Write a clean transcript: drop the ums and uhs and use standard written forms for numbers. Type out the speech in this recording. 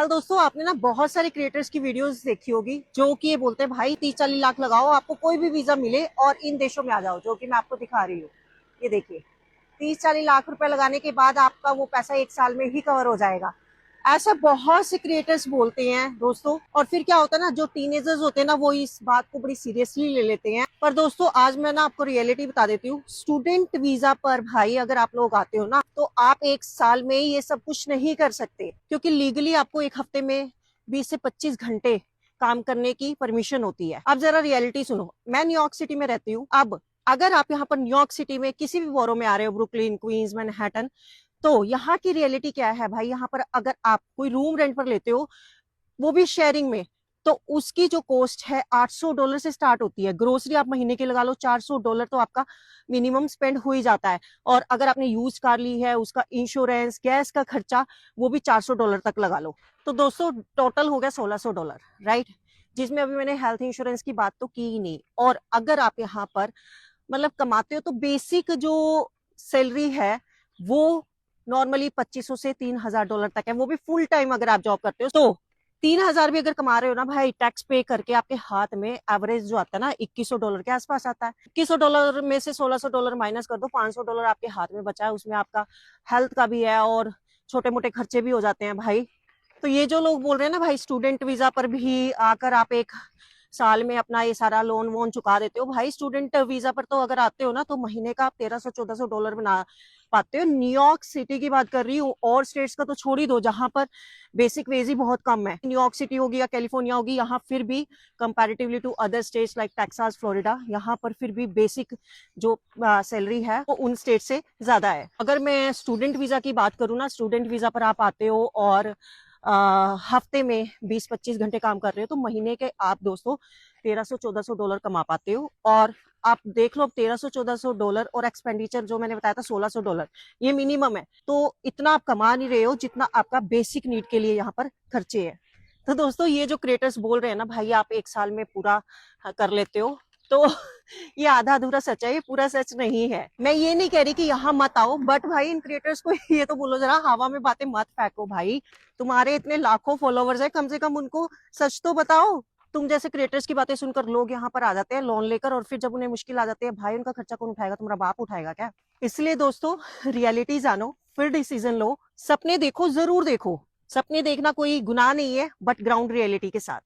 कल दोस्तों आपने ना बहुत सारे क्रिएटर्स की वीडियोस देखी होगी जो कि ये बोलते हैं भाई 30-40 लाख लगाओ आपको कोई भी वीजा मिले और इन देशों में आ जाओ, जो कि मैं आपको दिखा रही हूँ। ये देखिए, 30-40 लाख रुपए लगाने के बाद आपका वो पैसा 1 साल में ही कवर हो जाएगा। ऐसा बहुत से क्रिएटर्स बोलते हैं दोस्तों, और फिर क्या होता है ना, जो टीनेजर्स होते हैं ना वो इस बात को बड़ी सीरियसली ले लेते हैं। पर दोस्तों आज मैं ना आपको रियलिटी बता देती हूँ। स्टूडेंट वीजा पर भाई अगर आप लोग आते हो ना तो आप 1 साल में ये सब कुछ नहीं कर सकते, क्योंकि लीगली आपको एक हफ्ते में 20 से 25 घंटे काम करने की परमिशन होती है। अब जरा रियलिटी सुनो, मैं न्यूयॉर्क सिटी में रहती हूँ। अब अगर आप यहाँ पर न्यूयॉर्क सिटी में किसी भी बोरो में आ रहे हो, ब्रुकलिन, क्वींस, मैनहट्टन, तो यहाँ की रियलिटी क्या है भाई, यहाँ पर अगर आप कोई रूम रेंट पर लेते हो वो भी शेयरिंग में, तो उसकी जो कॉस्ट है $800 से स्टार्ट होती है। ग्रोसरी आप महीने की लगा लो $400 तो आपका मिनिमम स्पेंड हो ही जाता है। और अगर आपने यूज कार ली है उसका इंश्योरेंस, गैस का खर्चा, वो भी $400 तक लगा लो। तो दोस्तों टोटल हो गया $1600, राइट, जिसमें अभी मैंने हेल्थ इंश्योरेंस की बात तो की ही नहीं। और अगर आप यहाँ पर मतलब कमाते हो तो बेसिक जो सैलरी है वो नॉर्मली 2500 से $3000 तक है, वो भी फुल टाइम अगर आप जॉब करते हो। तो 3000 भी अगर कमा रहे हो ना भाई, टैक्स पे करके आपके हाथ में एवरेज जो आता है ना $2100 के आसपास आता है। $2100 में से $1600 माइनस कर दो, $500 आपके हाथ में बचा है। उसमें आपका हेल्थ का भी है और छोटे मोटे खर्चे भी हो जाते हैं भाई। तो ये जो लोग बोल रहे हैं ना भाई स्टूडेंट वीजा पर भी आकर आप 1 साल में अपना ये सारा लोन वोन चुका देते हो, भाई स्टूडेंट वीजा पर तो अगर आते हो ना तो महीने का आप $1300-1400 बना पाते हो। न्यूयॉर्क सिटी की बात कर रही हूँ, और स्टेट्स का तो छोड़ ही दो जहां पर बेसिक वेज ही बहुत कम है। न्यूयॉर्क सिटी होगी या कैलिफोर्निया होगी, यहाँ फिर भी comparatively to other states like Texas, Florida, यहाँ पर फिर भी बेसिक जो सैलरी है वो उन स्टेट से ज्यादा है। अगर मैं स्टूडेंट वीजा की बात करूँ ना, स्टूडेंट वीजा पर आप आते हो और हफ्ते में 20-25 घंटे काम कर रहे हो तो महीने के आप दोस्तों $1300-1400 कमा पाते हो। और आप देख लो, अब $1300-1400 और एक्सपेंडिचर जो मैंने बताया था $1600, ये मिनिमम है। तो इतना आप कमा नहीं रहे हो जितना आपका बेसिक नीड के लिए यहाँ पर खर्चे है। तो दोस्तों ये जो क्रिएटर्स बोल रहे हैं ना भाई आप 1 साल में पूरा कर लेते हो, तो ये आधा अधूरा सच है, ये पूरा सच नहीं है। मैं ये नहीं कह रही कि यहाँ मत आओ, बट भाई इन क्रिएटर्स को ये तो बोलो जरा हवा में बातें मत फेंको भाई। तुम्हारे इतने लाखों फॉलोवर्स है, कम से कम उनको सच तो बताओ। तुम जैसे क्रिएटर्स की बातें सुनकर लोग यहाँ पर आ जाते हैं लोन लेकर, और फिर जब उन्हें मुश्किल आ जाती है भाई उनका खर्चा कौन उठाएगा, तुम्हारा बाप उठाएगा क्या? इसलिए दोस्तों रियलिटी जानो, फिर डिसीजन लो। सपने देखो, जरूर देखो, सपने देखना कोई गुनाह नहीं है, बट ग्राउंड रियलिटी के साथ।